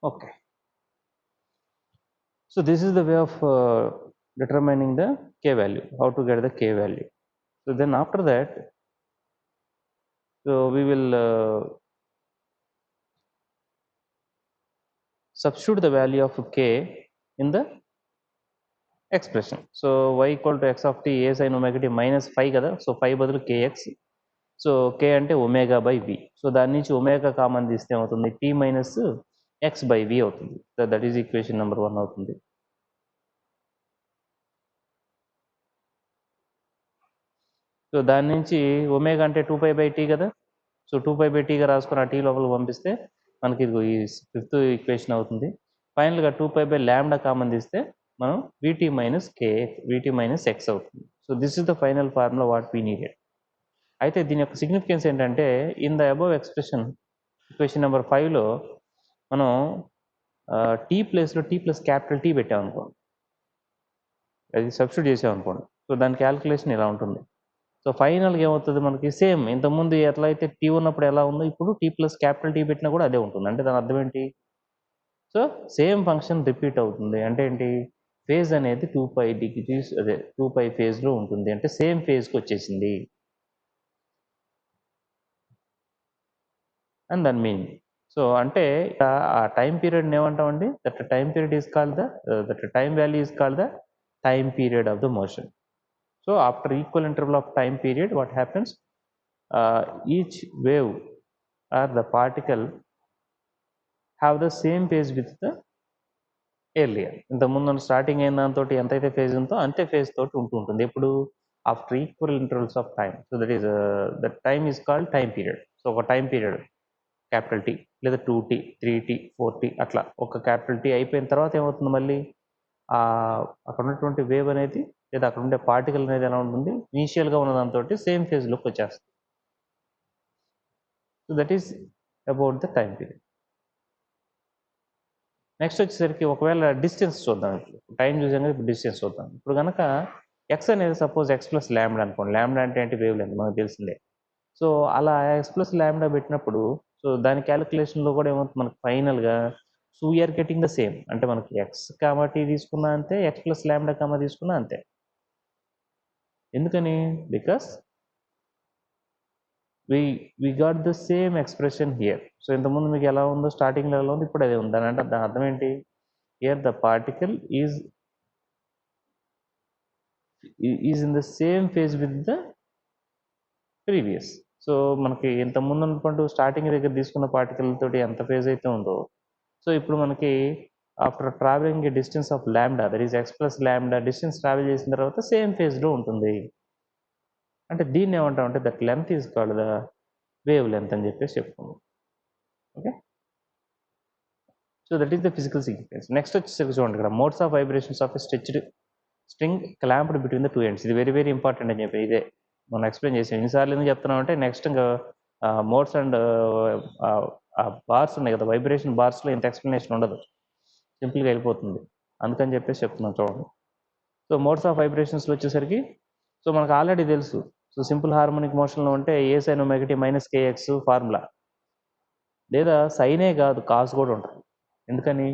Okay. So this is the way of determining the k value, how to get the k value. So then after that, so we will substitute the value of k in the expression. So y equal to x of t a sin omega t minus 5 కదా. So 5 బదులు kx. So k అంటే omega by v. So దాని నుంచి omega common తీస్తే ఏమవుతుంది, t minus x by v అవుతుంది. So that is equation number 1 అవుతుంది. So దాని నుంచి ఒమేగా అంటే 2π బై t కదా. సో 2π బై టీగా రాసుకుని ఆ టీ లోపల పంపిస్తే మనకి ఇది ఈ ఫిఫ్త్ ఈక్వేషన్ అవుతుంది. ఫైనల్గా 2π బై ల్యాండా కామన్ తీస్తే మనం vt minus k vt minus x అవుతుంది. So this is the final formula what we needed. అయితే దీని యొక్క సిగ్నిఫికెన్స్ ఏంటంటే, in the above expression equation number 5లో మనం టీ ప్లేస్లో టీ ప్లస్ క్యాపిటల్ టీ పెట్టామనుకోండి, అది సబ్స్టిట్యూట్ చేసామనుకోండి. సో దాని క్యాలిక్యులేషన్ ఇలా ఉంటుంది. సో ఫైనల్గా ఏమవుతుంది, మనకి సేమ్ ఇంతకుముందు ఎట్లా అయితే టీ ఉన్నప్పుడు ఎలా ఉందో ఇప్పుడు టీ ప్లస్ క్యాపిటల్ టీ పెట్టినా కూడా అదే ఉంటుంది. అంటే దాని అర్థం ఏంటి, సో సేమ్ ఫంక్షన్ రిపీట్ అవుతుంది. అంటే ఏంటి, ఫేజ్ అనేది 2π డిగ్రీస్ అదే 2π ఫేజ్లో ఉంటుంది. అంటే సేమ్ ఫేజ్కి వచ్చేసింది అని దాని మీనింగ్. సో అంటే ఆ టైం పీరియడ్ని ఏమంటామండి, that time period is called the that time value is called the time period of the motion. So after equal interval of time period, what happens, each wave or the particle have the same phase with the earlier. ఇంత ముందు starting అయిన దాంతో ఎంతైతే phase ఉందో అంతే phase తోటి ఉంటుంది. ఎప్పుడు, after equal intervals of time. So that is that time is called time period. So ఒక టైం పీరియడ్ క్యాపిటల్ టీ లేదా 2t 3t 4t అట్లా ఒక క్యాపిటల్ టీ అయిపోయిన తర్వాత ఏమవుతుంది, మళ్ళీ అక్కడ ఉన్నటువంటి వేవ్ అనేది లేదా అక్కడ ఉండే పార్టికల్ అనేది ఎలా ఉంటుంది, ఇనీషియల్గా ఉన్న దాంతో సేమ్ ఫేజ్లోకి వచ్చేస్తుంది. So that is about the time period. Next వచ్చేసరికి ఒకవేళ డిస్టెన్స్ చూద్దాం. ఇప్పుడు టైం చూసాం కదా, ఇప్పుడు డిస్టెన్స్ చూద్దాం. ఇప్పుడు కనుక ఎక్స్ అనేది సపోజ్ ఎక్స్ ప్లస్ ల్యాండా అనుకోండి. ల్యాండా అంటే ఏంటి, వేవ్ లెంత్ మనకు తెలిసిందే. సో అలా ఎక్స్ ప్లస్ ల్యాండా పెట్టినప్పుడు సో దాని క్యాలిక్యులేషన్లో కూడా ఏమవుతుంది మనకు ఫైనల్గా, so we're getting the same. అంటే మనకి ఎక్స్ కామా టీ తీసుకున్నా అంతే, ఎక్స్ ప్లస్ ల్యాండా కామా తీసుకున్నా అంతే. ఎందుకని, because we got the same expression here. So ఇంతకుముందు మీకు ఎలా ఉందో స్టార్టింగ్లో ఎలా ఉంది, ఇప్పుడు అదే ఉంది. అంటే దాని అర్థం ఏంటి, here the particle is in the same phase with the previous. So మనకి ఇంతకుముందు అనుకుంటూ స్టార్టింగ్ దగ్గర తీసుకున్న పార్టికల్ తోటి ఎంత ఫేజ్ అయితే ఉందో, సో ఇప్పుడు మనకి after travelling a distance of ల్యాండా, that is X plus lambda, distance travel చేసిన తర్వాత సేమ్ ఫేజ్లో ఉంటుంది. అంటే దీన్ని ఏమంటామంటే that length is called the wave length అని చెప్పేసి చెప్పుకున్నాం. Okay, so that is the physical significance. Next వచ్చేసరికి చూడండి, ఇక్కడ modes of vibrations of a stretched string clamped between the two ends. ఇది వెరీ వెరీ ఇంపార్టెంట్ అని చెప్పి ఇదే మనం ఎక్స్ప్లెయిన్ చేసాం. ఎన్నిసార్లు ఎందుకు చెప్తున్నాం అంటే, నెక్స్ట్ ఇంకా మోడ్స్ అండ్ బార్స్ ఉన్నాయి కదా, వైబ్రేషన్ బార్స్లో ఇంత ఎక్స్ప్లెనేషన్ ఉండదు, సింపుల్గా వెళ్ళిపోతుంది. అందుకని చెప్పేసి చెప్తున్నాం చూడండి. సో మోడ్స్ ఆఫ్ వైబ్రేషన్స్లో వచ్చేసరికి, సో మనకు ఆల్రెడీ తెలుసు. సో సింపుల్ హార్మోనిక్ మోషన్లో ఉంటే A sine omega tea minus k x formula, లేదా సైనే కాదు కాస్ కూడా ఉంటుంది. ఎందుకని,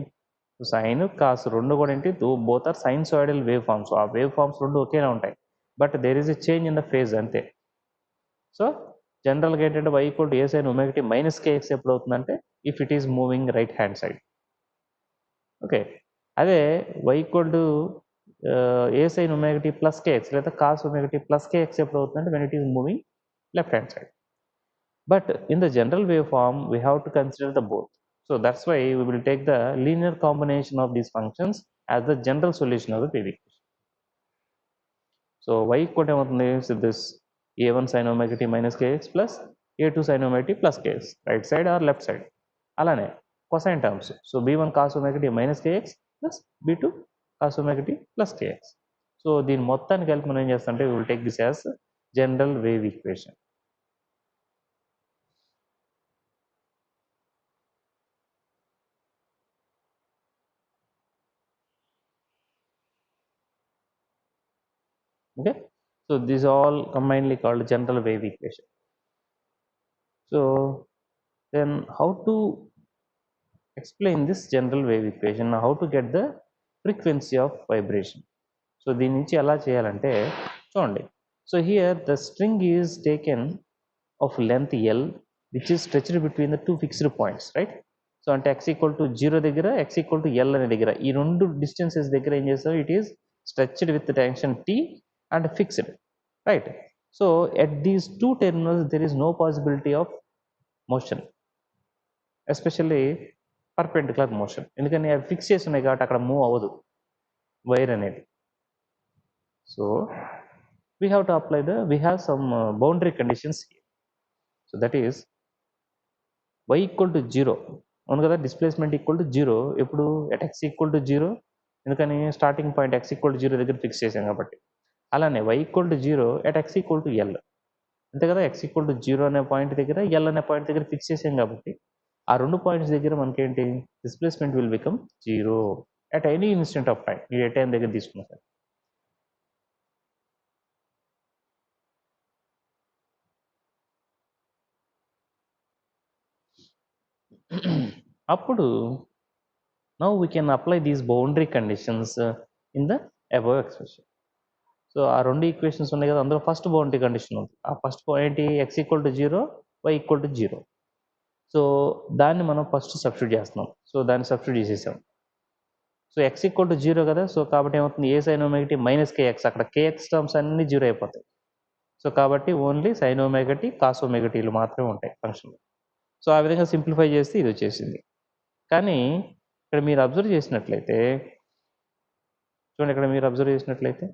సైన్ కాస్ రెండు కూడా ఏంటి, both are sinusoidal wave forms. ఆ వేవ్ ఫార్మ్స్ రెండు ఒకేలా ఉంటాయి, but there is a change in the phase అంతే. సో జనరల్గా ఏంటంటే y equal to A sine omega tea minus k x ఎప్పుడు అవుతుందంటే, if it is moving right hand side. Okay, అదే y equal to A sine omega t plus k x లేదా cos omega t plus k x ఎప్పుడు అవుతుందంటే, when it is moving left hand side. But in the general waveform, we have to consider the both. So that's why we will take the linear combination of these functions as the general solution of the wave equation. So y equal to this a1 sin omega t minus kx plus a2 sin omega t plus kx, right side or left side. Alane cosine terms. So b1 cos omega t minus kx plus b2 cos omega t plus kx. So దీని మొత్తాన్ని కలిపి మనం ఏం చేస్తామంటే, we will take this as general wave equation. Okay, so these are all combinedly called general wave equation. So then how to explain this general wave equation. Now how to get the frequency of vibration. So దీని నుంచి ఎలా చేయాలంటే చూడండి. So here the string is taken of length L which is stretched between the two fixed points, right? So అంటే x = 0 దగ్గర, x = L అనే దగ్గర, ఈ రెండు డిస్టెన్సెస్ దగ్గర ఏం చేస్తాం, it is stretched with tension T and fixed, right? So at these two terminals there is no possibility of motion, especially perpendicular motion. ఎందుకని అవి ఫిక్స్ చేసి ఉన్నాయి కాబట్టి అక్కడ మూవ్ అవ్వదు వైర్ అనేది. So we have to apply we have some boundary conditions here. So that is y = 0 అవును కదా, డిస్ప్లేస్మెంట్ = 0 ఎప్పుడు at x = 0, ఎందుకని స్టార్టింగ్ పాయింట్ x = 0 దగ్గర ఫిక్స్ చేసాం కాబట్టి. అలానే y = 0 at x = L, అంతే కదా, x = 0 అనే పాయింట్ దగ్గర L అనే పాయింట్ దగ్గర ఫిక్స్ చేసాం కాబట్టి ఆ రెండు పాయింట్స్ దగ్గర మనకేంటి, displacement will become 0 at any instant of time. ఈ ఏ టైం దగ్గర తీసుకున్నా సరే. అప్పుడు now we can apply these boundary conditions in the above expression. So ఆ రెండు ఈక్వేషన్స్ ఉన్నాయి కదా, అందులో ఫస్ట్ బౌండరీ కండిషన్ ఉంది. ఆ first point x = 0, y = 0. So దాన్ని మనం ఫస్ట్ సబ్స్టిట్యూట్ చేస్తున్నాం. సో దాన్ని సబ్స్టిట్యూట్ చేసేసాం. సో x = 0 కదా, సో కాబట్టి ఏమవుతుంది, ఏ sin ωt -kx, అక్కడ kx టర్మ్స్ అన్ని 0 అయిపోతాయి. సో కాబట్టి ఓన్లీ sin ωt cos ωtలు మాత్రమే ఉంటాయి ఫంక్షన్లో. సో ఆ విధంగా సింప్లిఫై చేస్తే ఇది వచ్చేసింది. కానీ ఇక్కడ మీరు అబ్జర్వ్ చేసినట్లయితే చూడండి, ఇక్కడ మీరు అబ్జర్వ్ చేసినట్లయితే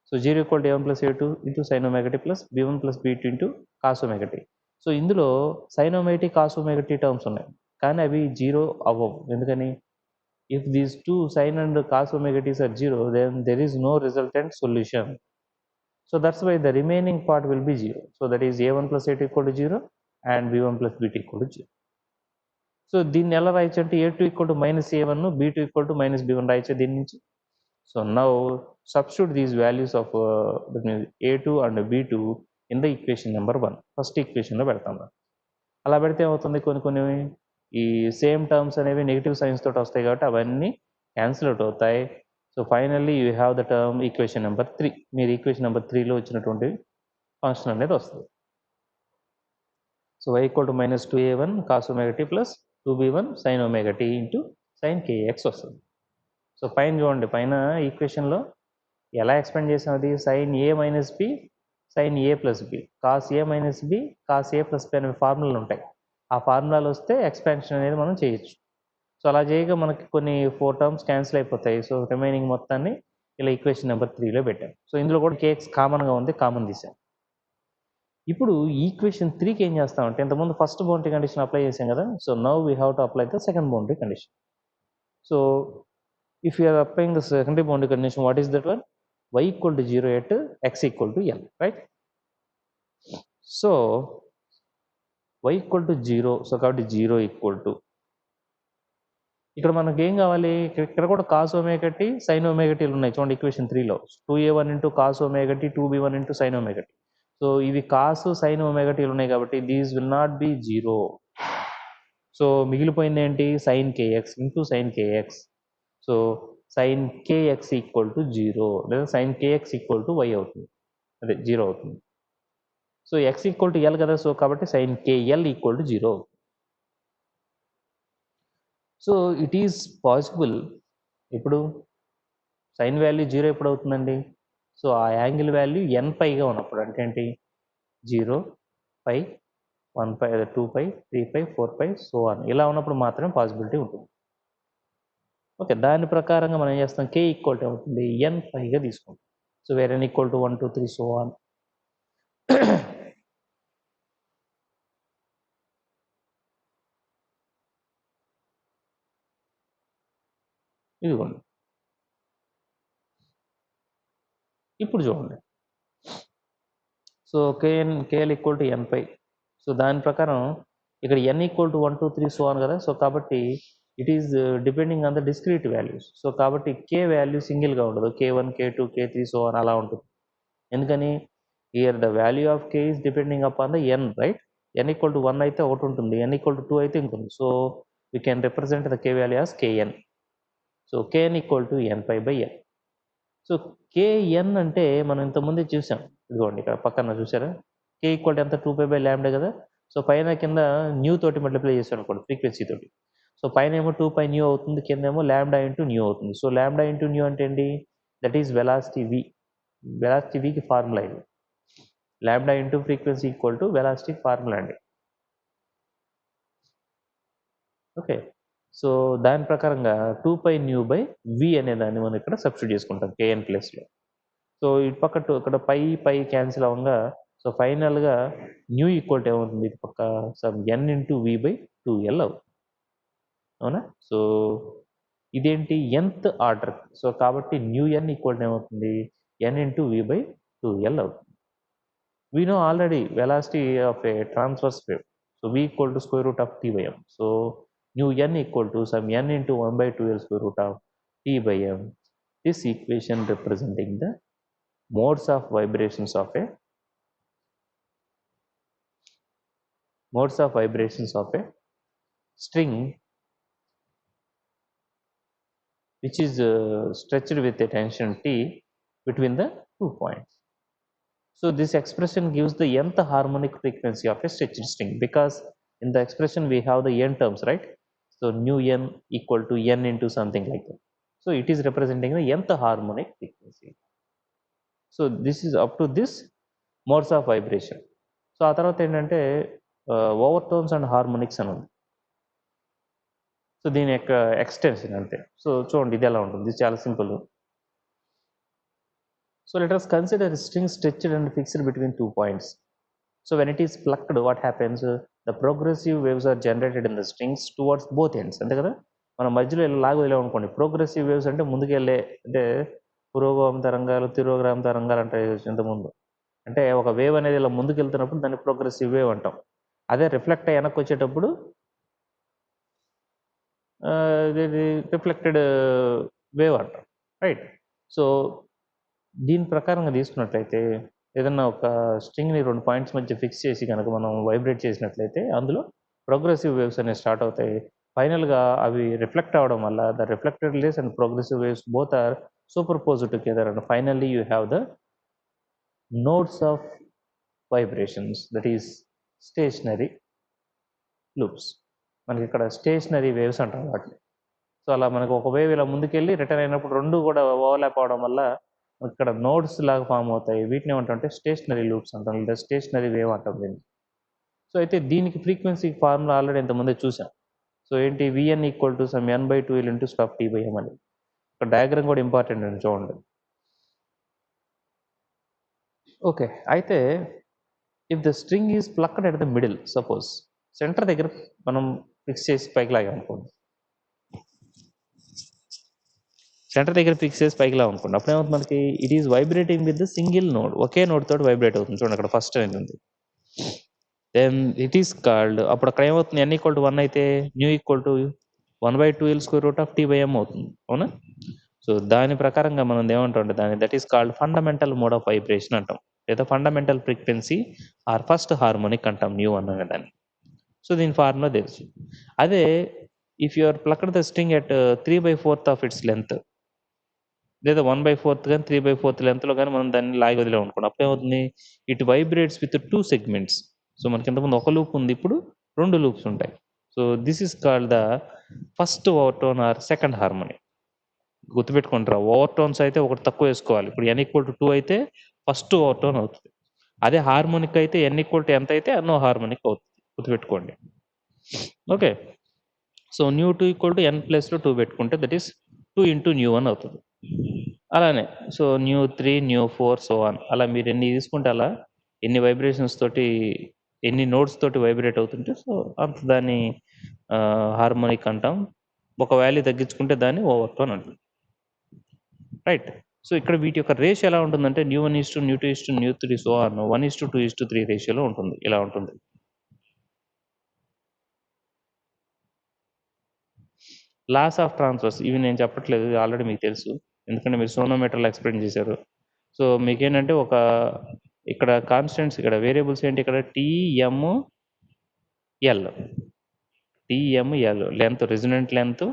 so 0 = a1 + a2 × sin ωt + b1 + b2 × cos ωt. So ఇందులో sin ωt cos ωt terms ఉన్నాయి, కానీ అవి 0 అవ్వవు. ఎందుకని, if these two sin and cos ωt's are 0, then there is no resultant solution. So that's why the remaining part will be 0. So that is a1 + a2 = 0 and b1 + b2 = 0. So దీన్ని ఎలా రాయొచ్చు అంటే a2 = -a1, b2 = -b1 రాయొచ్చు దీని నుంచి. So now substitute these values of a2 and b2 in the equation number 1. First ఈక్వేషన్లో పెడతాం. అలా పెడితే ఏమవుతుంది, కొన్ని ఈ సేమ్ టర్మ్స్ అనేవి నెగిటివ్ సైన్స్ తోటి వస్తాయి కాబట్టి అవన్నీ క్యాన్సిల్ అవుట్ అవుతాయి. So finally you have the term equation number 3. మీరు ఈక్వేషన్ నెంబర్ 3లో వచ్చినటువంటి ఫంక్షన్ అనేది వస్తుంది. So y = -2a1 cos ωt + 2b1 sin ωt × sin kx వస్తుంది. సో పైన చూడండి, పైన ఈక్వేషన్లో ఎలా ఎక్స్పెండ్ చేసాం, అది sin a - b sin a + b, cos a - b cos a + b అనే ఫార్ములాలు ఉంటాయి. ఆ ఫార్ములాలు వస్తే ఎక్స్పాన్షన్ అనేది మనం చేయొచ్చు. సో అలా చేయగా మనకి కొన్ని 4 టర్మ్స్ క్యాన్సిల్ అయిపోతాయి. సో రిమైనింగ్ మొత్తాన్ని ఇలా ఈక్వేషన్ నెంబర్ 3లో పెట్టాం. సో ఇందులో కూడా kx కామన్గా ఉంది, కామన్ తీసాం. ఇప్పుడు ఈక్వేషన్ 3కి ఏం చేస్తామంటే, ఇంతకుముందు ఫస్ట్ బౌండరీ కండిషన్ అప్లై చేసాం కదా. So now we have to apply the second boundary condition. So if you are applying the secondary boundary condition, what is that one? Y = 0 at x = L, right? So y = 0, so కాబట్టి 0 = ఇక్కడ మనకి ఏం కావాలి, ఇక్కడ కూడా cos ωt sin ωt ఉన్నాయి చూడండి equation 3లో. 2a1 × cos ωt 2b1 × sin ωt. So ఇవి cos sin ωt ఉన్నాయి కాబట్టి these will not be 0. So మిగిలిపోయింది ఏంటి, sin kx × sin kx. So sin kx = 0 లేదా sin kx = y అవుతుంది, అదే 0 అవుతుంది. సో x = L కదా, సో కాబట్టి sin kL = 0. So it is possible. ఇప్పుడు సైన్ వాల్యూ 0 ఎప్పుడు అవుతుందండి, సో ఆ యాంగిల్ వాల్యూ nπగా ఉన్నప్పుడు, అంటే ఏంటి 0, π, 1π, 2π, 3π, 4π సో ఆన్, ఇలా ఉన్నప్పుడు మాత్రమే పాసిబిలిటీ ఉంటుంది. ఓకే, దాని ప్రకారంగా మనం ఏం చేస్తాం, k = అవుతుంది nπగా తీసుకుంటాం. So where n = 1, 2, 3 so on. ఇదిగోండి, ఇప్పుడు చూడండి. So kl = nπ. సో దాని ప్రకారం ఇక్కడ n = 1, 2, 3 సో ఆన్ కదా. సో కాబట్టి it is depending on the discrete values. So కాబట్టి k వాల్యూ సింగిల్గా ఉండదు, k1, k2, k3 so on అలా ఉంటుంది. ఎందుకని, here the value of k is depending upon the n, right? n = 1 అయితే ఒకటి ఉంటుంది, n = 2 అయితే ఇంకొంది. So we can represent the k value as kn. So kn equal to n pi by n. So kn అంటే మనం ఇంతకుముందే చూసాం, ఇదిగోండి ఇక్కడ పక్కన చూసారా, k ఈక్వల్ టు ఎంత 2 పై బై ల్యాండా కదా. సో పైన కింద న్యూ తోటి మల్టిప్లై చేసాం అనుకోండి, ఫ్రీక్వెన్సీ తోటి. సో పైన ఏమో 2 పై న్యూ అవుతుంది, కింద ఏమో ల్యాండా ఇంటూ న్యూ అవుతుంది. సో ల్యాండా ఇంటూ న్యూ అంటే ఏంటి, that is velocity v. Velocity vకి ఫార్ములా ఇది, lambda into frequency equal to velocity formula అండి. ఓకే, సో దాని ప్రకారంగా 2 పై న్యూ బై v అనే దాన్ని మనం ఇక్కడ సబ్స్టిట్యూట్ చేసుకుంటాం kn ప్లేస్లో. సో ఇటు పక్క ఇక్కడ పై క్యాన్సిల్ అవ్వగా, సో ఫైనల్గా న్యూ ఈక్వల్ టు ఏమవుతుంది, ఇటు పక్క some n into v by 2l అవుతుంది, అవునా. సో ఇదేంటి nth ఆర్డర్, సో కాబట్టి న్యూ n ఈక్వల్ టు ఏమవుతుంది, n into v by 2l అవుతుంది. We know already velocity of a transverse wave, so v equal to square root of t by m. So nu n equal to some n into 1 by 2l square root of t by m. This equation representing the modes of vibrations of a string which is stretched with a tension t between the 2 points. So this expression gives the nth harmonic frequency of a stretched string, because in the expression we have the n terms, right? So nu n equal to n into something like that. So it is representing the nth harmonic frequency. So this is up to this modes of vibration. So ఆ తర్వాత ఏంటంటే overtones and harmonics అని ఉంది. So దీని యొక్క extension అంతే. So చూడండి ఇది ఎలా ఉంటుంది, ఇది చాలా simple. So let us consider a string stretched and fixed between 2 points. So when it is plucked, what happens? The progressive waves are generated in the strings towards both ends. అంతే కదా, మనం మధ్యలో ఇలా లాగు వదిలేము అనుకోండి. ప్రోగ్రెసివ్ వేవ్స్ అంటే ముందుకెళ్ళే, అంటే పురోగమన తరంగాలు, తిరోగమన తరంగాలు అంటే ఇంతకుముందు, అంటే ఒక వేవ్ అనేది ఇలా ముందుకు వెళ్తున్నప్పుడు దాన్ని ప్రోగ్రెసివ్ వేవ్ అంటాం. అదే రిఫ్లెక్ట్ వెనక్కి వచ్చేటప్పుడు రిఫ్లెక్టెడ్ వేవ్ అంటాం, రైట్. సో దీని ప్రకారంగా తీసుకున్నట్లయితే ఏదన్నా ఒక స్ట్రింగ్ని 2 పాయింట్స్ మధ్య ఫిక్స్ చేసి కనుక మనం వైబ్రేట్ చేసినట్లయితే అందులో ప్రోగ్రెసివ్ వేవ్స్ అనేవి స్టార్ట్ అవుతాయి. ఫైనల్గా అవి రిఫ్లెక్ట్ అవ్వడం వల్ల the reflected rays and progressive waves both are superposed together and finally you have the nodes of vibrations, that is stationary loops. మనకి ఇక్కడ స్టేషనరీ వేవ్స్ అంటాం వాటిని. సో అలా మనకు ఒక వేవ్ ఇలా ముందుకెళ్ళి రిటర్న్ అయినప్పుడు రెండు కూడా ఓవర్లాప్ అవడం వల్ల ఇక్కడ నోడ్స్ లాగా ఫామ్ అవుతాయి. వీటిని ఏమంటాం స్టేషనరీ లూప్స్ అంటాం, లేదా స్టేషనరీ వేవ్ అంటాం దీన్ని. సో అయితే దీనికి ఫ్రీక్వెన్సీ ఫార్ములా ఆల్రెడీ ఇంతకుముందే చూసాం. సో ఏంటి, v n equal to some n by 2l into స్టాప్ టీ బై ఎం అని. ఇక్కడ డయాగ్రామ్ కూడా ఇంపార్టెంట్ అండి, చూడండి. ఓకే, అయితే if the string is plucked at the middle, suppose centre దగ్గర మనం ఫిక్స్ చేసి పైకి లాగాం అనుకోండి, సెంటర్ దగ్గర ఫిక్స్ చేసి పైకి లాగా అనుకోండి, అప్పుడు ఏమవుతుంది మనకి, it is vibrating with the single node, okay node తోటి వైబ్రేట్ అవుతుంది. చూడండి అక్కడ ఫస్ట్ అనేది ఉంది. దెన్ ఇట్ ఈస్ కాల్డ్, అప్పుడు అక్కడ ఏమవుతుంది, n ఈక్వల్ టు 1 అయితే nu equal to 1 by 2l square root of t by m అవుతుంది, అవునా. సో దాని ప్రకారంగా మనం ఏమంటాం, దాన్ని that is called fundamental mode of vibration అంటాం, లేదా fundamental frequency or first harmonic అంటాం న్యూ అన్న దాన్ని. సో దీని ఫార్ములా తెలుసు. అదే if you are plucked the string at 3/4 of its length, లేదా 1/4 కానీ 3/4 లెంత్లో కానీ మనం దాన్ని లాగి వదిలేము అనుకోండి, అప్పుడు ఏమవుతుంది, it vibrates with 2 segments. So మనకి ఇంతకుముందు ఒక లూప్ ఉంది, ఇప్పుడు 2 లూప్స్ ఉంటాయి. So this is called the first overtone or second harmonic. గుర్తుపెట్టుకుంటారా, ఓవర్టోన్స్ అయితే ఒకటి తక్కువ వేసుకోవాలి. ఇప్పుడు n ఈక్వల్ టు 2 అయితే ఫస్ట్ ఓవర్టోన్ అవుతుంది. అదే హార్మోనిక్ అయితే n ఈక్వల్ టు ఎంత అయితే అన్నో హార్మోనిక్ అవుతుంది, గుర్తుపెట్టుకోండి. Okay, so new 2 equal to n ప్లస్లో 2 పెట్టుకుంటే దట్ ఈస్ 2 ఇంటూ న్యూ 1 అవుతుంది. అలానే so new 3, new 4, so on, అలా మీరు ఎన్ని తీసుకుంటే అలా ఎన్ని వైబ్రేషన్స్ తోటి, ఎన్ని నోట్స్ తోటి వైబ్రేట్ అవుతుంటే సో అంత దాన్ని హార్మోనిక్ అంటాం. ఒక వాల్యూ తగ్గించుకుంటే దాన్ని ఓవర్టోన్ అంటాం, రైట్. సో ఇక్కడ వీటి యొక్క రేషియో ఎలా ఉంటుందంటే న్యూ 1:న్యూ 2:న్యూ 3, సో ఆన్ 1:2:3 రేషియోలో ఉంటుంది, ఇలా ఉంటుంది. లాస్ ఆఫ్ ట్రాన్స్ఫర్స్ ఇవి నేను చెప్పట్లేదు, ఆల్రెడీ మీకు తెలుసు, ఎందుకంటే మీరు సోనోమీటర్లో ఎక్స్ప్లెయిన్ చేశారు. సో మీకేంటంటే ఒక ఇక్కడ కాన్స్టెంట్స్, ఇక్కడ వేరియబుల్స్ ఏంటి, ఇక్కడ టీఎంఎల్. టిఎంఎల్ లెంత్, రెజొనెంట్ లెంత్,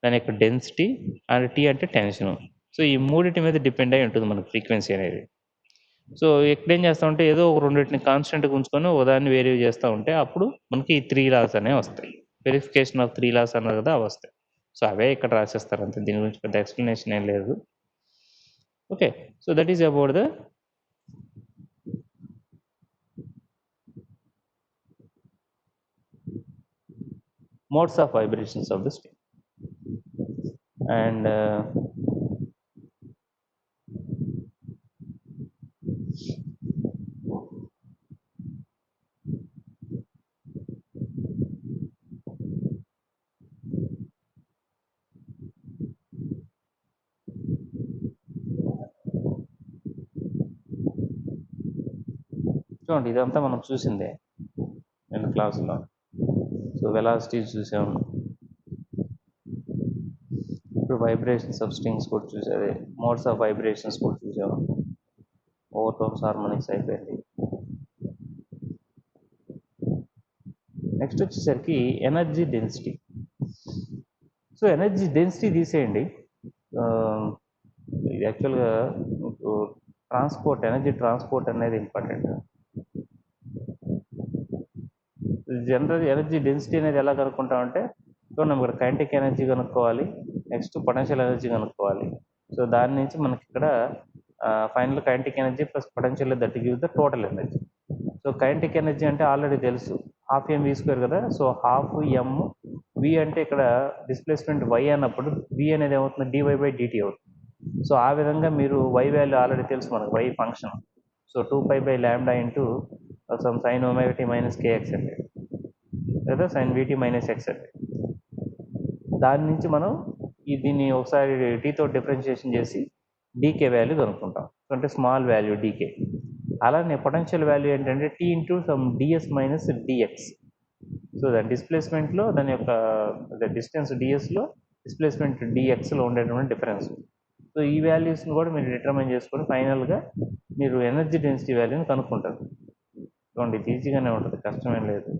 దాని యొక్క డెన్సిటీ, అండ్ టీ అంటే టెన్షన్. సో ఈ మూడింటి మీద డిపెండ్ అయి ఉంటుంది మనకు ఫ్రీక్వెన్సీ అనేది. సో ఎక్కడేం చేస్తామంటే ఏదో ఒక రెండింటిని కాన్స్టెంట్గా ఉంచుకొని ఒకదాన్ని వేరీ చేస్తూ ఉంటే అప్పుడు మనకి ఈ 3 లాస్ అనేవి వస్తాయి. వెరిఫికేషన్ ఆఫ్ 3 లాస్ అన్నారు కదా, అవి వస్తాయి. సో అవే ఇక్కడ రాసేస్తారు అంతే, దీని గురించి పెద్ద ఎక్స్ప్లెనేషన్ ఏం లేదు. Okay, so that is about the modes of vibrations of the string. And చూడండి, ఇదంతా మనం చూసిందే నేను క్లాసులో. సో వెలాసిటీస్ చూసాం, ఇప్పుడు వైబ్రేషన్స్ ఆఫ్ స్ట్రింగ్స్ కూడా చూసేది, మోడ్స్ ఆఫ్ వైబ్రేషన్స్ కూడా చూసాం, ఓవర్టోన్స్, హార్మోనిక్స్ అయిపోయింది. నెక్స్ట్ వచ్చేసరికి energy density. So energy density తీసేయండి, ఇది యాక్చువల్గా మీకు ట్రాన్స్పోర్ట్, ఎనర్జీ ట్రాన్స్పోర్ట్ అనేది ఇంపార్టెంట్. జనరల్ ఎనర్జీ డెన్సిటీ అనేది ఎలా కనుక్కుంటామంటే, చూడండి ఇక్కడ కైనెటిక్ ఎనర్జీ కనుక్కోవాలి, నెక్స్ట్ పొటెన్షియల్ ఎనర్జీ కనుక్కోవాలి. సో దాని నుంచి మనకి ఇక్కడ final kinetic energy plus potential that give the total energy. So kinetic energy అంటే ఆల్రెడీ తెలుసు, హాఫ్ ఎం వి స్క్వేర్ కదా. సో హాఫ్ ఎం వి అంటే ఇక్కడ డిస్ప్లేస్మెంట్ వై అన్నప్పుడు వి అనేది ఏమవుతుంది, డివై బై డిటి అవుతుంది. సో ఆ విధంగా మీరు వై వాల్యూ ఆల్రెడీ తెలుసు మనకు, y function. So 2π by lambda into some sine omega minus k x అంటే, లేదా సైన్ విటి మైనస్ ఎక్స్ అంటే, దాని నుంచి మనం దీన్ని ఒకసారి టీతో డిఫరెన్షియేషన్ చేసి డీకే వాల్యూ కనుక్కుంటాం, అంటే స్మాల్ వాల్యూ డీకే. అలానే పొటెన్షియల్ వాల్యూ ఏంటంటే T into some ds minus dx. So దాని డిస్ప్లేస్మెంట్లో దాని యొక్క డిస్టెన్స్ డిఎస్లో, డిస్ప్లేస్మెంట్ డిఎక్స్లో ఉండేటువంటి డిఫరెన్స్. సో ఈ వాల్యూస్ని కూడా మీరు డిటర్మైన్ చేసుకొని ఫైనల్గా మీరు ఎనర్జీ డెన్సిటీ వాల్యూని కనుక్కుంటారు. చూడండి, ఇది ఈజీగానే ఉంటుంది, కష్టమేం లేదు.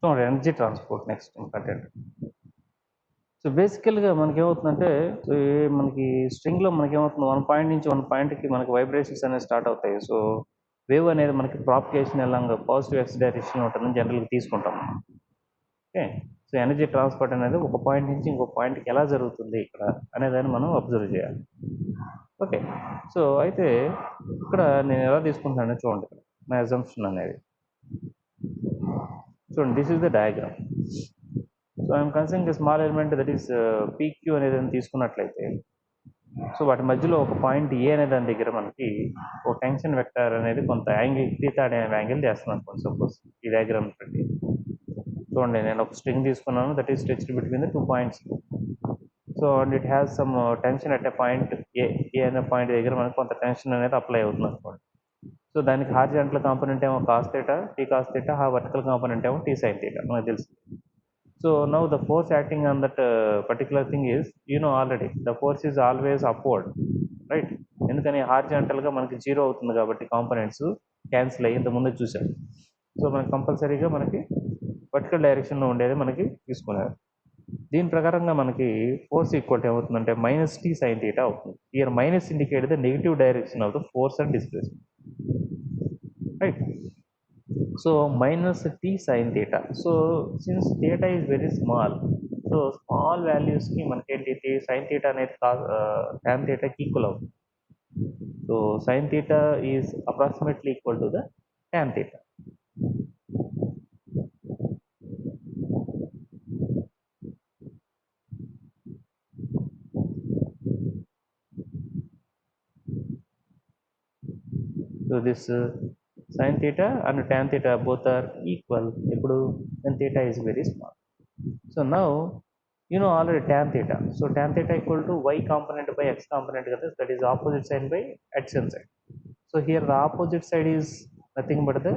So energy transport next important. So బేసికల్గా మనకి ఏమవుతుందంటే, మనకి స్ట్రింగ్లో మనకి ఏమవుతుంది, 1 పాయింట్ నుంచి 1 పాయింట్కి మనకి వైబ్రేషన్స్ అనేవి స్టార్ట్ అవుతాయి. సో వేవ్ అనేది మనకి ప్రాపగేషన్ ఎలాగా పాజిటివ్ ఎక్స్ డైరెక్షన్ ఉంటుందని జనరల్గా తీసుకుంటాం. ఓకే, సో ఎనర్జీ ట్రాన్స్పోర్ట్ అనేది ఒక పాయింట్ నుంచి ఇంకో పాయింట్కి ఎలా జరుగుతుంది ఇక్కడ అనేదాన్ని మనం అబ్జర్వ్ చేయాలి. ఓకే. సో, అయితే ఇక్కడ నేను ఎలా తీసుకుంటున్నానో చూడండి. నా అజంప్షన్ అనేది. చూడండి, this is the diagram. So, I'm considering the small element that is PQ అనేది తీసుకున్నట్లయితే, సో వాటి మధ్యలో ఒక పాయింట్ ఏ అనే దాని దగ్గర మనకి ఒక టెన్షన్ వెక్టర్ అనేది కొంత యాంగిల్ తీటా అనే యాంగిల్ చేస్తున్నాను అనుకోండి. సపోజ్ ఈ డయాగ్రామ్ పెట్టి చూడండి, నేను ఒక స్ట్రింగ్ తీసుకున్నాను that is stretched between the 2 points. So and it has some tension at a point A అనే పాయింట్ దగ్గర మనకు కొంత టెన్షన్ అనేది అప్లై అవుతుంది అనుకోండి. సో దానికి హారిజాంటల్ కాంపోనెంట్ ఏమో cos theta, T cos theta, ఆ వర్టికల్ కాంపోనెంట్ ఏమో టీ సైన్ థీటా, మనకు తెలుసు. So now the force acting on that particular thing is, you know already, the force is always upward, right? ఎందుకని హారిజాంటల్గా మనకి zero అవుతుంది కాబట్టి components cancel అయ్యి ఇంత ముందు చూసాం. సో మనకి కంపల్సరీగా మనకి వర్టికల్ డైరెక్షన్లో ఉండేది మనకి తీసుకున్నారు. దీని ప్రకారంగా మనకి ఫోర్స్ ఈక్వల్ ఏమవుతుందంటే మైనస్ టీ సైన్ థీటా అవుతుంది. Year minus indicate the negative direction of the force and displacement, right? So minus t sin theta. So since theta is very small, so small values ki manki sin theta అనేది tan theta కి equal అవుతుంది. So sin theta is approximately equal to the tan theta. So this sin theta and tan theta both are equal ఇప్పుడు when theta is very small. So now you know already tan theta. So tan theta equal to y component by x component కదా, that is opposite side by adjacent side. So here the opposite side is nothing but the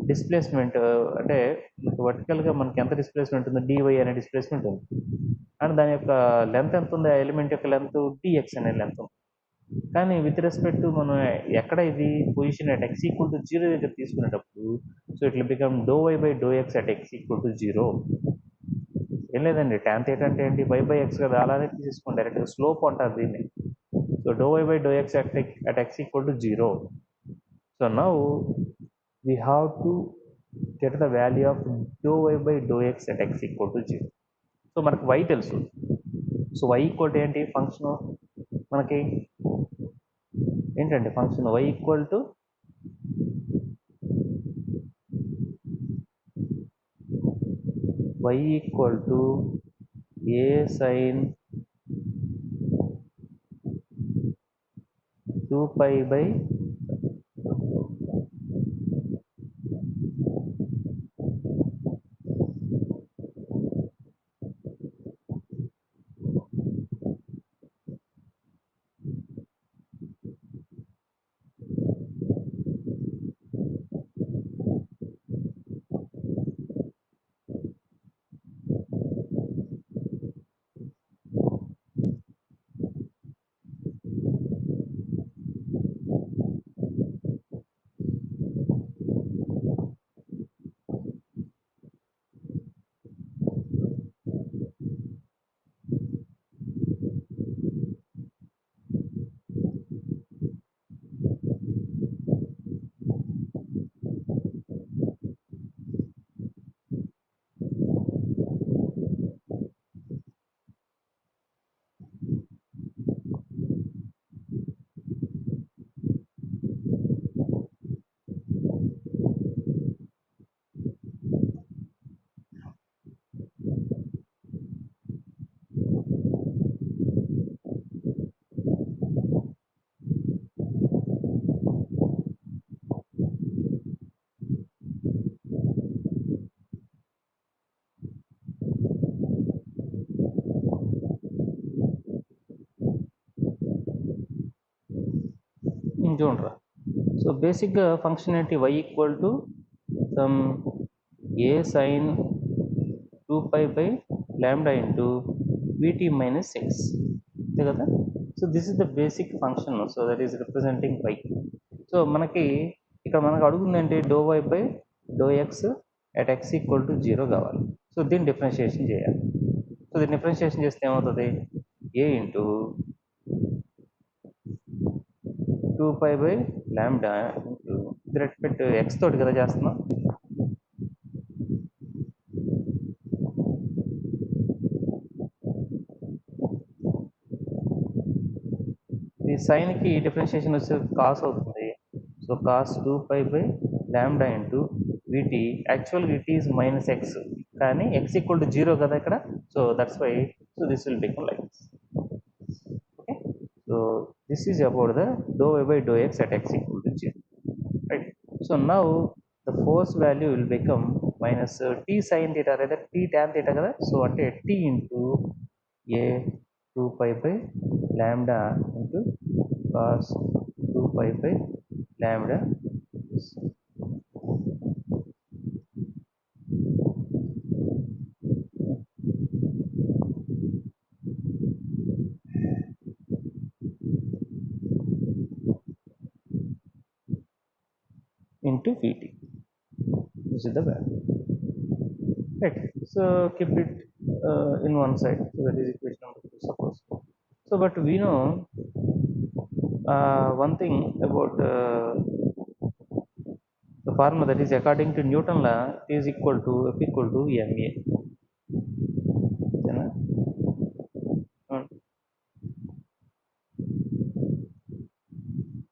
displacement. అంటే వర్టికల్గా మనకి ఎంత displacement ఉందో DY అనే displacement ఉంది, and దాని యొక్క length ఎంత ఉంది, ఆ ఎలిమెంట్ యొక్క లెంత్ డిఎక్స్ అనే లెంత్ ఉంది. కానీ విత్ రెస్పెక్ట్ మనం ఎక్కడ ఇది position at x equal to zero దగ్గర తీసుకునేటప్పుడు, సో ఇట్లా become do y by do x at x equal to zero. ఏం లేదండి, ట్యాన్ థీటా అంటే ఏంటి, వై బై ఎక్స్ కదా, అలానే తీసుకోండి డైరెక్ట్గా, స్లోప్ అంటారు దీన్ని. So do y by do x at x equal to zero. So now we have to get the value of dou y by dou x at x equal to 0. So మనకు y తెలుసు. So y equal to ఏంటి, function మనకి ఏంటంటే function y equal to a sin 2 pi by చూడరా. So బేసిక్గా function ఏంటి, y equal to some A sine 2 pi by lambda into v t minus x, అంతే కదా. So this is the basic function, so that is representing y. So మనకి ఇక్కడ మనకు అడుగుతుంది ఏంటి, do y by do x at x equal to 0 కావాలి. So దీన్ని differentiation చేయాలి. సో దీన్ని డిఫరెన్షియేషన్ చేస్తే ఏమవుతుంది, A into 2 pi by lambda into respect x తోటి కదా చేస్తున్నాం. This సైన్కి డిఫరెన్షియేషన్ వచ్చే కాస్ అవుతుంది. So cos 2π by lambda into v t యాక్చువల్గా ఇట్ ఈస్ మైనస్ ఎక్స్, కానీ ఎక్స్ ఈక్వల్ టు 0 కదా ఇక్కడ. So that's why, so this will become like this. Okay, so this is about the do y by do x at x equal to 0, right. So now the force value will become minus tea sign theta లేదా T tan theta కదా. So అంటే T into A 2π by lambda into cos 2π by lambda into Vt. This is the value, right? So keep it in one side. So that is equation number 2, suppose. So but we know one thing about the formula, that is according to Newton law, it is equal to F equal to ma.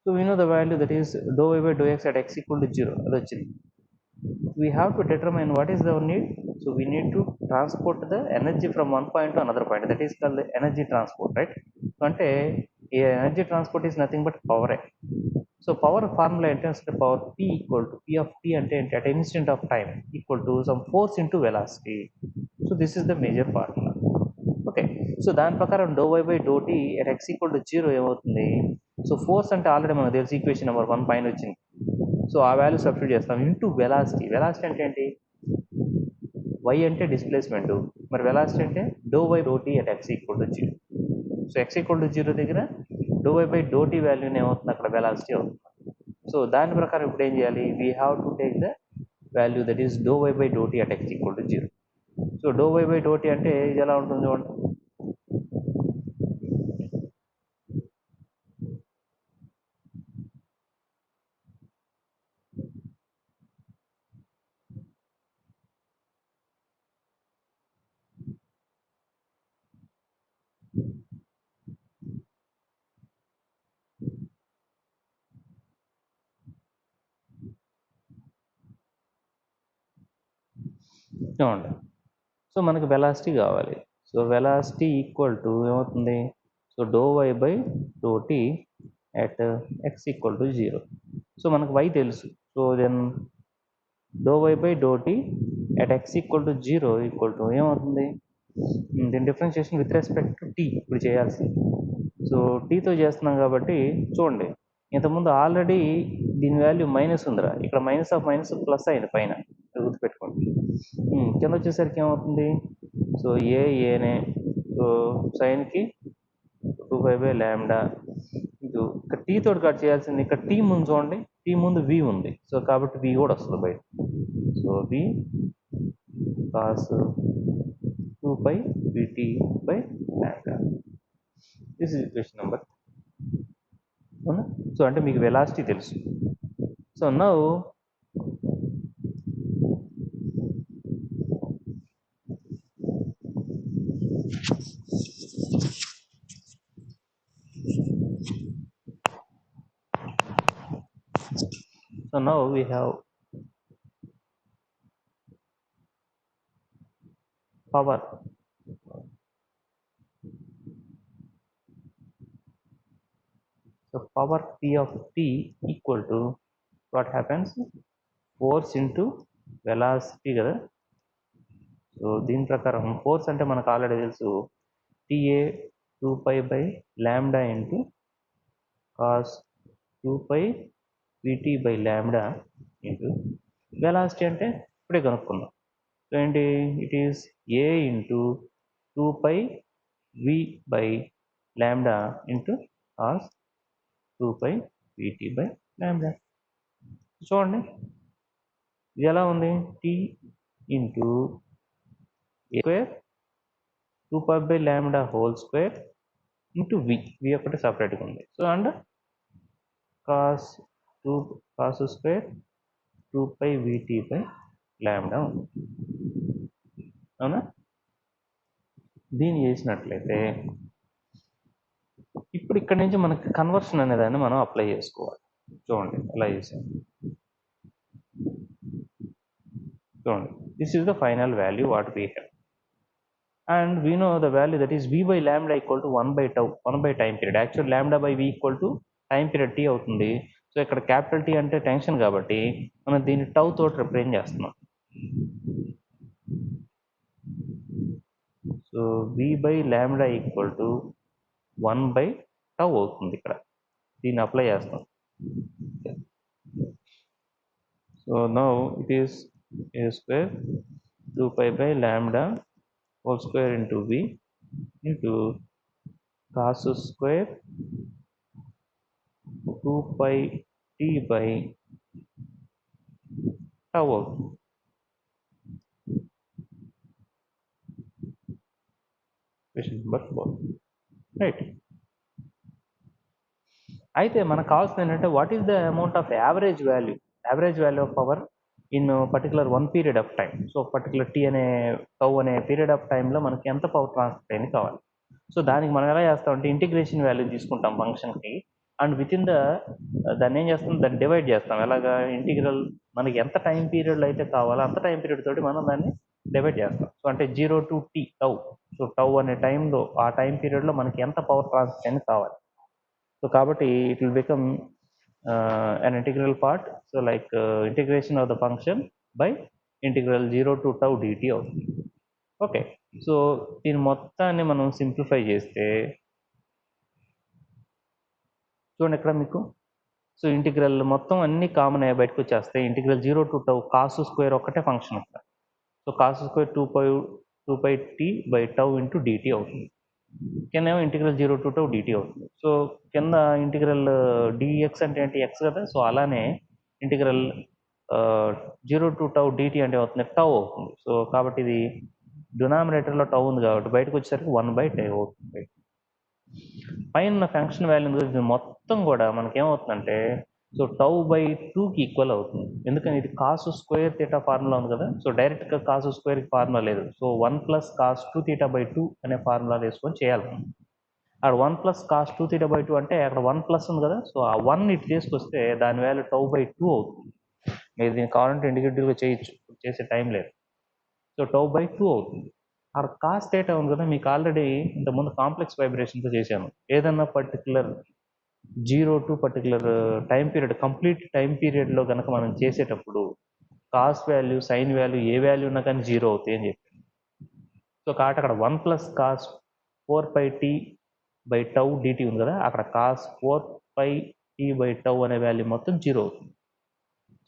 So we know the value, that is dou y by dou x at x equal to 0. We have to determine what is our need. So we need to transport the energy from one point to another point. That is called the energy transport, right? Ante energy transport is nothing but power. So power formula entails the power P equal to P of T ante at an instant of time equal to some force into velocity. So this is the major formula. Okay, so దాని ప్రకారం do y by do t at x equal to 0 ఏమవుతుంది? So force అంటే already మనకు తెలుసు, equation number 1 పైన వచ్చింది. So ఆ value substitute చేస్తాం ఇంటూ వెలాసిటీ. వెలాసిటీ అంటే ఏంటి? వై అంటే డిస్ప్లేస్మెంట్, మరి వెలాసిటీ అంటే do y do t at x equal to 0. So x equal to 0 దగ్గర do y by do t వాల్యూని ఏమవుతుంది, అక్కడ వెలాసిటీ అవుతుంది. సో దాని ప్రకారం ఇప్పుడు ఏం చేయాలి? We have to take the value that is do y by do t at x equal to 0. So do y by do t అంటే ఇది ఎలా ఉంటుంది చూడండి. చూడండి, సో మనకి వెలాసిటీ కావాలి. సో వెలాసిటీ ఈక్వల్ టు ఏమవుతుంది? So do y by do t at x equal to 0. So మనకు వై తెలుసు. So then do y by do t at x equal to 0 equal to ఏమవుతుంది? దీని differentiation with respect to t ఇప్పుడు చేయాల్సింది. So టీతో చేస్తున్నాం కాబట్టి చూడండి, ఇంతకుముందు ఆల్రెడీ దీని వాల్యూ మైనస్ ఉందిరా, ఇక్కడ మైనస్ ఆఫ్ మైనస్ ప్లస్ అయింది పైన, గుర్తుపెట్టుకోండి. కింద వచ్చేసరికి ఏమవుతుంది? సో ఏనే, సో సైన్కి 2π బై లాంబ్డా ఇంటూ ఇక్కడ టీ తోటి కట్ చేయాల్సింది. ఇక్కడ టీ ముందు చూడండి, టీ ముందు వి ఉంది, సో కాబట్టి వి కూడా వస్తుంది బయట. So v cos 2π Vt by lambda. This is equation number. అవునా? సో అంటే మీకు వెలాసిటీ తెలుసు. So now we have power. So power P of T equal to what happens? Force into velocity కదా. సో దీని ప్రకారం ఫోర్స్ అంటే మనకు already తెలుసు, TA 2π by lambda into cos 2π Vt by lambda into velocity అంటే ఇప్పుడే కనుక్కుందాం. సో ఏంటి? It is A into 2π V by lambda into cos 2π Vt by lambda. చూడండి ఇది ఎలా ఉంది? T into A square 2π by lambda whole square into v ఒకటి సపరేట్గా ఉంది. So and cos square 2π Vt by lambda ఉంది. అవునా? దీన్ని చేసినట్లయితే ఇప్పుడు ఇక్కడ నుంచి మనకి కన్వర్షన్ అనేదాన్ని మనం అప్లై చేసుకోవాలి. చూడండి ఎలా చేసాం. చూడండి, this is the final value what we have. And we know the value that is v by lambda equal to 1 by tau, 1 by time period. Actually lambda by v equal to time period t అవుతుంది. So ఇక్కడ capital T అంటే tension కాబట్టి మనం దీన్ని tau తోటి represent చేస్తున్నాం. So v by lambda equal to 1 by tau అవుతుంది. ఇక్కడ దీన్ని అప్లై చేస్తాం. So now it is a square 2 pi by lambda whole square into v into cos square 2 pi t by tau అవుతుంది. Question number 4 right. అయితే మనకు కావాల్సింది ఏంటంటే what is the amount of average value of power in particular 1 period of time. So particular t అనే tau అనే period of టైంలో మనకి ఎంత పవర్ ట్రాన్స్ఫర్ అయింది కావాలి. సో దానికి మనం ఎలా చేస్తామంటే ఇంటిగ్రేషన్ వాల్యూ తీసుకుంటాం ఫంక్షన్కి, అండ్ విత్ ఇన్ దాన్ని ఏం చేస్తాం, దాన్ని డివైడ్ చేస్తాం. ఎలాగా, ఇంటిగ్రల్ మనకి ఎంత టైం పీరియడ్లో అయితే కావాలో అంత టైం పీరియడ్ తోటి మనం దాన్ని డివైడ్ చేస్తాం. సో అంటే 0 to t tau. So tau అనే టైంలో ఆ టైం పీరియడ్లో మనకి ఎంత పవర్ ట్రాన్స్ఫర్ అయింది కావాలి. సో కాబట్టి it will become an integral part. So like integration of the function by integral 0 to tau dt అవుతుంది. ఓకే, సో దీని మొత్తాన్ని మనం సింప్లిఫై చేస్తే చూడండి ఇక్కడ మీకు. సో ఇంటిగ్రల్ మొత్తం అన్ని కామన్ అయ్యి బయటకు వచ్చేస్తాయి. Integral 0 to tau cos square ఒక్కటే ఫంక్షన్ ఇక్కడ. So cos square 2 pi t by tau into dt అవుతుంది. కింద ఏమో ఇంటిగ్రల్ 0 to tau dt అవుతుంది. సో కింద ఇంటిగ్రల్ dx అంటే ఏంటి, ఎక్స్ కదా. సో అలానే ఇంటిగ్రల్ 0 to tau dt అంటే అవుతుంది టౌ అవుతుంది. సో కాబట్టి ఇది డినామినేటర్లో టౌ ఉంది కాబట్టి బయటకు వచ్చేసరికి 1 by టై అవుతుంది. పైన ఫంక్షన్ వాల్యూ మొత్తం కూడా మనకేమవుతుందంటే సో టౌ బై 2కి ఈక్వల్ అవుతుంది. ఎందుకని ఇది కాస్ స్క్వేర్ థీటా ఫార్ములా ఉంది కదా. సో డైరెక్ట్గా కాస్ స్క్వేర్కి ఫార్ములా లేదు. సో 1 + cos 2 θ by 2 అనే ఫార్ములా వేసుకొని చేయాలి. అక్కడ 1 + cos 2 θ by 2 అంటే అక్కడ 1+ ఉంది కదా. సో ఆ 1 ఇటు తీసుకొస్తే దాని వాల్యూ టౌ బై 2 అవుతుంది. మీరు దీన్ని కావాలంటే ఇండివిజువల్గా చేయొచ్చు, చేసే టైం లేదు. సో టౌ బై 2 అవుతుంది. అక్కడ కాస్ థీటా ఉంది కదా, మీకు ఆల్రెడీ ఇంతకుముందు కాంప్లెక్స్ వైబ్రేషన్తో చేశాను. ఏదన్నా particular 0 to particular time period, complete time పీరియడ్లో కనుక మనం చేసేటప్పుడు కాస్ వాల్యూ, సైన్ వాల్యూ ఏ వాల్యూ ఉన్నా కానీ 0 అవుతాయి అని చెప్పాను. సో కాబట్టి అక్కడ 1 + cos 4 pi t by tau dt ఉంది కదా, అక్కడ cos 4 pi t by tau అనే వాల్యూ మొత్తం 0 అవుతుంది.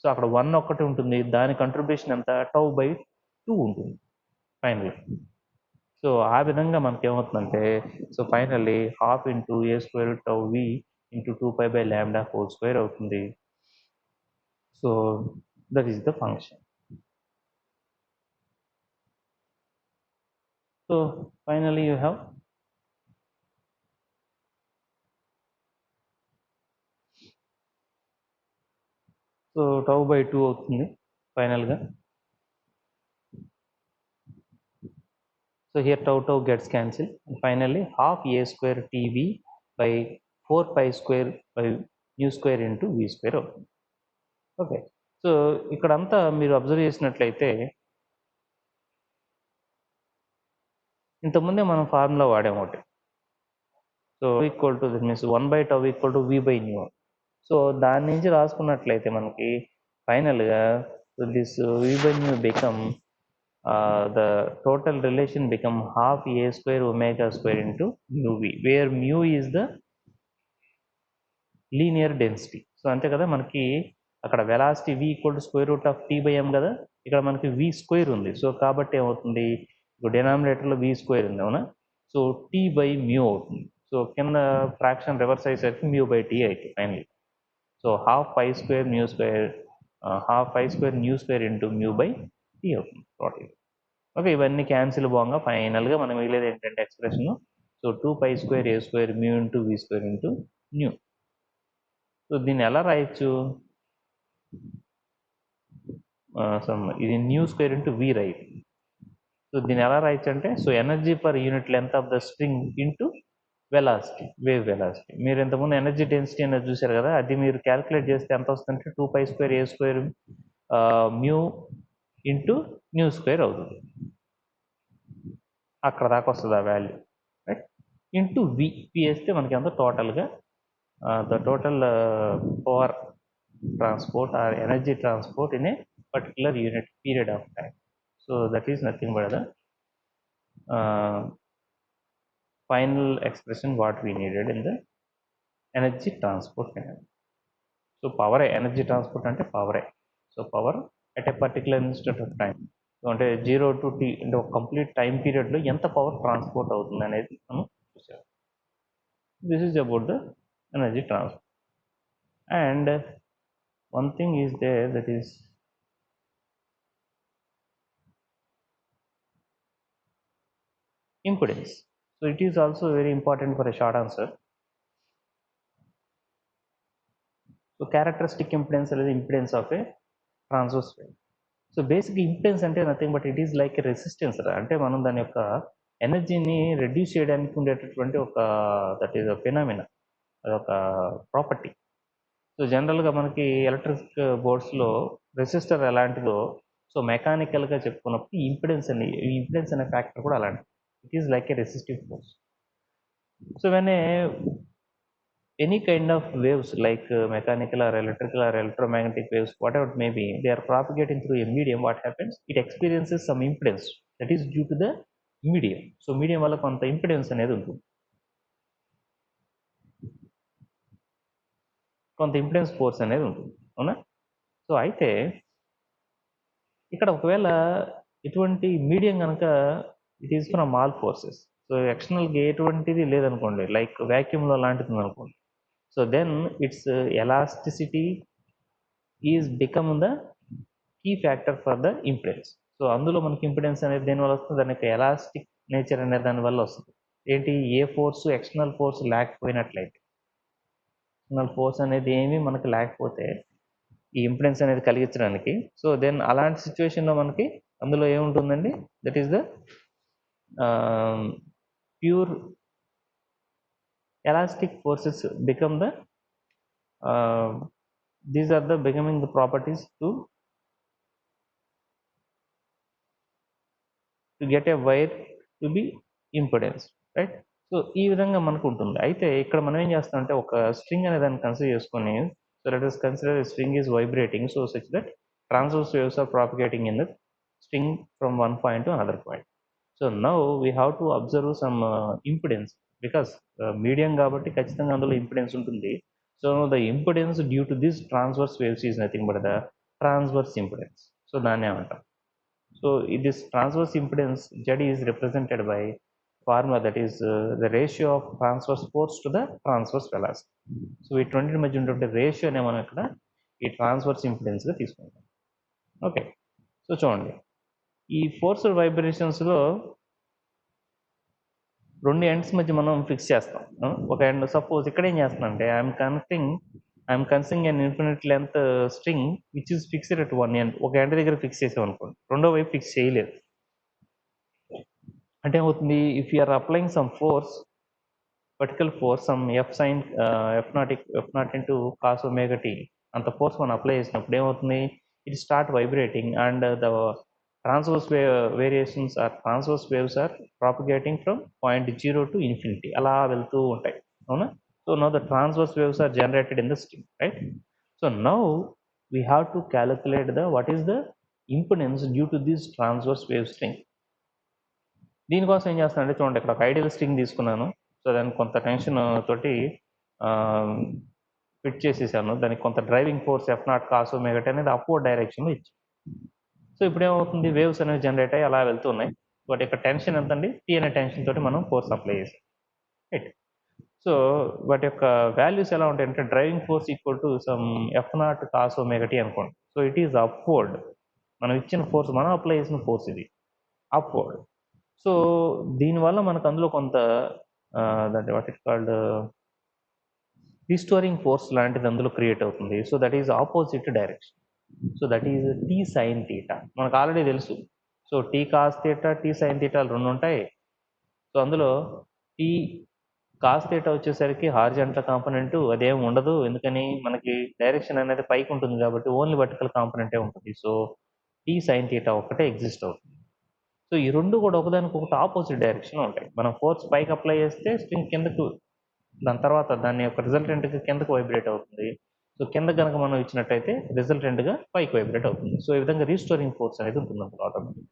సో అక్కడ 1 ఒక్కటి ఉంటుంది, దాని కంట్రిబ్యూషన్ ఎంత, టౌ బై 2 ఉంటుంది ఫైనల్. సో ఆ విధంగా మనకి ఏమవుతుందంటే so finally ½ into a square tau v into 2 pi by lambda whole square అవుతుంది. So that is the function. So finally you have so tau by 2 అవుతుంది ఫైనల్గా. So here tau gets cancel. Finally ½ a square tv by 4 pi square by u square into v square అవుతుంది. Okay, so ఇక్కడంతా మీరు observe చేసినట్లయితే ఇంతకుముందే మనం formula వాడాము ఒకటి. So equal to this means 1 by tau equal to v by nu. So దాని నుంచి రాసుకున్నట్లయితే మనకి ఫైనల్గా this v by nu become the total relation become ½ a square omega square into mu v, where mu is the linear density. So అంతే కదా, మనకి అక్కడ velocity v equal to square root of t by m కదా, ఇక్కడ మనకి v square ఉంది. So కాబట్టి ఏమవుతుంది, డినామినేటర్లో v స్క్వేర్ ఉంది అవునా. సో t బై మ్యూ అవుతుంది. సో కింద ఫ్రాక్షన్ రివర్స్ అయ్యేసరికి మ్యూ బై t అవుతుంది final. So ½ pi square mu square ½ pi square nu square into mu by t అవుతుంది టోటల్. ఓకే, ఇవన్నీ క్యాన్సిల్ పోగా ఫైనల్గా మనం మిగిలేదు ఏంటంటే expression. So 2 pi square a square mu into v square into nu. So దీన్ని ఎలా రాయొచ్చు, ఇది nu square into v right. So దీన్ని ఎలా రాయొచ్చు అంటే so energy per unit length of the string into velocity, wave velocity. మీరు ఇంతకుముందు ఎనర్జీ డెన్సిటీ అనేది చూశారు కదా, అది మీరు క్యాలిక్యులేట్ చేస్తే ఎంత వస్తుందంటే 2π² a² mu into new square అవుతుంది. అక్కడ దాకా వస్తుంది ఆ వాల్యూ, రైట్? ఇంటూ వి వేస్తే మనకి ఎంత టోటల్గా the total power transport are energy transport in a particular unit period of time. So that is nothing but the final expression what we needed in the energy transport canal. So power energy transport ante power. So power at a particular instant of time. So ante 0 to t into complete time period lo enta power transport avutundi anedi manu chusaru. This is about the energy transport. And one thing is there, that is impedance. So it is also very important for a short answer. So characteristic impedance is the impedance of a transverse wave. So basic impedance అంటే nothing but it is like resistance. అంటే మనం దాని యొక్క ఎనర్జీని reduce చేయడానికి ఉండేటటువంటి ఒక that is phenomena, అదొక ప్రాపర్టీ. సో జనరల్గా మనకి ఎలక్ట్రిక్ బోర్డ్స్లో రెసిస్టర్ ఎలాంటిదో, సో మెకానికల్గా చెప్పుకున్నప్పుడు ఈ ఇంపెడెన్స్ అనే ఫ్యాక్టర్ కూడా అలాంటిది. It is like a resistive force. So when any kind of waves like mechanical or electrical or electromagnetic waves, whatever it may be, they are propagating through a medium. What happens? It experiences some impedance that is due to the medium. So medium వల్ల కొంత impedance అనేది ఉంటుంది, కొంత impedance force అనేది ఉంటుంది, అవునా? So అయితే ఇక్కడ ఒకవేళ ఇటువంటి మీడియం కనుక it is from all forces, so ఎక్స్టర్నల్గా ఎటువంటిది లేదనుకోండి, లైక్ వ్యాక్యూమ్లో లాంటిది అనుకోండి, so then it's elasticity is become the key factor for the impedance. So అందులో మనకి ఇంపిడెన్స్ అనేది దేనివల్ల వస్తుంది? దాని యొక్క ఎలాస్టిక్ నేచర్ అనే దానివల్ల వస్తుంది. ఏంటి? ఏ ఫోర్స్ ఎక్స్టర్నల్ ఫోర్స్ లేకపోయినట్లయితే, ఎక్స్టర్నల్ ఫోర్స్ అనేది ఏమీ మనకి లేకపోతే ఈ ఇంపిడెన్స్ అనేది కలిగించడానికి, సో దెన్ అలాంటి సిచ్యువేషన్లో మనకి అందులో ఏముంటుందండి? That is the pure elastic forces become the these are the becoming the properties to get a wire to be impedance, right? So ఈ విధంగా మనకు ఉంటుంది. అయితే ఇక్కడ మనం ఏం చేస్తామంటే ఒక స్ట్రింగ్ అనే దాన్ని కన్సిడర్ చేసుకొని, so let us consider a string is vibrating so such that transverse waves are propagating in the string from one point to another point. So now we have to observe some impedance because medium కాబట్టి ఖచ్చితంగా అందులో impedance ఉంటుంది. So the impedance due to this transverse waves is nothing but the transverse impedance. So దాన్ని ఏమంటాం? So this transverse impedance Z is represented by formula, that is the ratio of transverse force to the transverse velocity. So ఈ రెండింటి మధ్య ఉండే రేషియోనే మనం ఇక్కడ ఈ transverse ఇంపిడెన్స్గా తీసుకుంటాం. ఓకే, సో చూడండి, ఈ ఫోర్స్డ్ వైబ్రేషన్స్లో రెండు ఎండ్స్ మధ్య మనం ఫిక్స్ చేస్తాం. ఒక ఎండ్ సపోజ్ ఇక్కడ ఏం చేస్తాం అంటే I'm considering an infinite length string which is fixed at one end. ఒక ఎండ్ దగ్గర ఫిక్స్ చేసాం అనుకోండి, రెండో వైపు ఫిక్స్ చేయలేదు అంటే ఏమవుతుంది? If you're applying some force, particular force, some f0 into cos omega t, అంత ఫోర్స్ మనం అప్లై చేసినప్పుడు ఏమవుతుంది? It start vibrating and the transverse variations or transverse waves are propagating from point 0 to infinity, అలా వెళ్తూ ఉంటాయి, అవునా? So now the transverse waves are generated in the string, right? So now we have to calculate what is the impedance due to this transverse wave string. దీనికోసం ఏం చేస్తానంటే చూడండి, ఇక్కడ ఒక ఐడియల్ స్ట్రింగ్ తీసుకున్నాను. సో దానికి కొంత టెన్షన్ తోటి ఫిట్ చేసేసాను. దానికి కొంత driving force f0 cos omega t అనేది అప్వర్డ్ డైరెక్షన్లో ఇచ్చి, సో ఇప్పుడు ఏమవుతుంది? వేవ్స్ అనేవి జనరేట్ అయ్యి అలా వెళ్తున్నాయి. బట్ ఇక్కడ టెన్షన్ ఎంత అండి? టీ అనే టెన్షన్ తోటి మనం ఫోర్స్ అప్లై చేసాం, రైట్? సో వాటి యొక్క వాల్యూస్ ఎలా ఉంటాయి అంటే driving force equal to some f0 cos omega t అనుకోండి. సో ఇట్ ఈస్ అప్వర్డ్, మనం ఇచ్చిన ఫోర్స్, మనం అప్లై చేసిన ఫోర్స్ ఇది అప్వర్డ్. సో దీనివల్ల మనకు అందులో కొంత that what it called restoring force లాంటిది అందులో క్రియేట్ అవుతుంది. So that is opposite direction. So that is T sine theta, మనకు ఆల్రెడీ తెలుసు. So T cos theta, T sine తీటాలు రెండు ఉంటాయి. సో అందులో టీ కాస్ థీటా వచ్చేసరికి హారిజాంటల్ కాంపోనెంట్ అదేం ఉండదు, ఎందుకని మనకి డైరెక్షన్ అనేది పైకి ఉంటుంది కాబట్టి ఓన్లీ వర్టికల్ కాంపోనెంటే ఉంటుంది. సో టీ సైన్ థీటా ఒక్కటే ఎగ్జిస్ట్ అవుతుంది. సో ఈ రెండు కూడా ఒకదానికి ఒకటి ఆపోజిట్ డైరెక్షన్ ఉంటాయి. మనం ఫోర్స్ పైకి అప్లై చేస్తే స్ట్రింగ్ కిందకు, దాని తర్వాత దాని యొక్క రిజల్టెంట్గా కిందకు వైబ్రేట్ అవుతుంది. సో కింద కనుక మనం ఇచ్చినట్టయితే రిజల్టెంట్గా పైకి వైబ్రేట్ అవుతుంది. సో ఈ విధంగా రీస్టోరింగ్ ఫోర్స్ అనేది ఉంటుంది అన్నమాట ఆటోమేటిక్.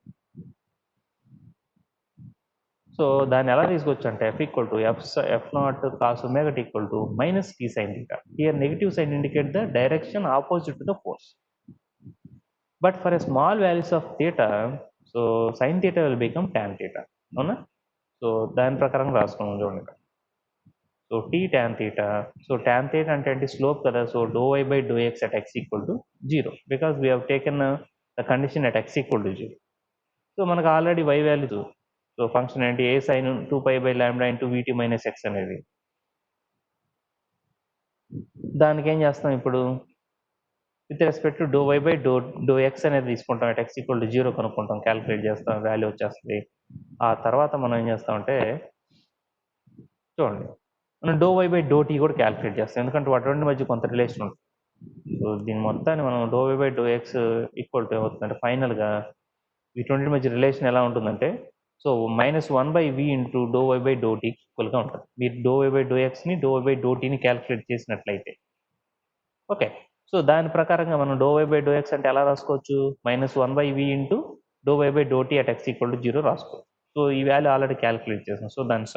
సో దాన్ని ఎలా తీసుకోవచ్చు అంటే F equal to F naught cos omega equal to minus tea sign theta. Here negative sign indicate the direction opposite to the force. But for a small values of theta, so sine theta will become tan theta, అవునా? So దాని ప్రకారం రాసుకున్నాం చూడండి. So t tan theta, so tan theta అంటే ఏంటి? Slope కదా. So do y by do x at x equal to 0 because we have taken the condition at x equal to 0. So మనకు already y value, so function ఏంటి? A sine 2π by lambda into v t minus x అనేది. దానికి ఏం చేస్తాం ఇప్పుడు? With respect to do y by do x అనేది తీసుకుంటాం, at x equal to 0 కనుక్కుంటాం, క్యాలిక్యులేట్ చేస్తాం, వాల్యూ వచ్చేస్తుంది. ఆ తర్వాత మనం ఏం చేస్తామంటే చూడండి, మనం do y by do t కూడా క్యాలిక్యులేట్ చేస్తాం, ఎందుకంటే వాటి రెండు మధ్య కొంత రిలేషన్ ఉంటుంది. సో దీని మొత్తాన్ని మనం do y by do x equal to ఏమవుతుందంటే ఫైనల్గా వీటి మధ్య రిలేషన్ ఎలా ఉంటుందంటే, so -1/v into do y by do t ఈక్వల్గా ఉంటుంది. మీరు డో వై బై డో ఎక్స్ని డో వై బై డో టీని క్యాలిక్యులేట్ చేసినట్లయితే. ఓకే, సో దాని ప్రకారంగా మనం do y by do x అంటే ఎలా రాసుకోవచ్చు? -1/v into do y by do t at x equal to 0 రాసుకోవచ్చు. సో ఈ వాల్యూ ఆల్రెడీ క్యాలిక్యులేట్ చేసాం. సో దాన్ని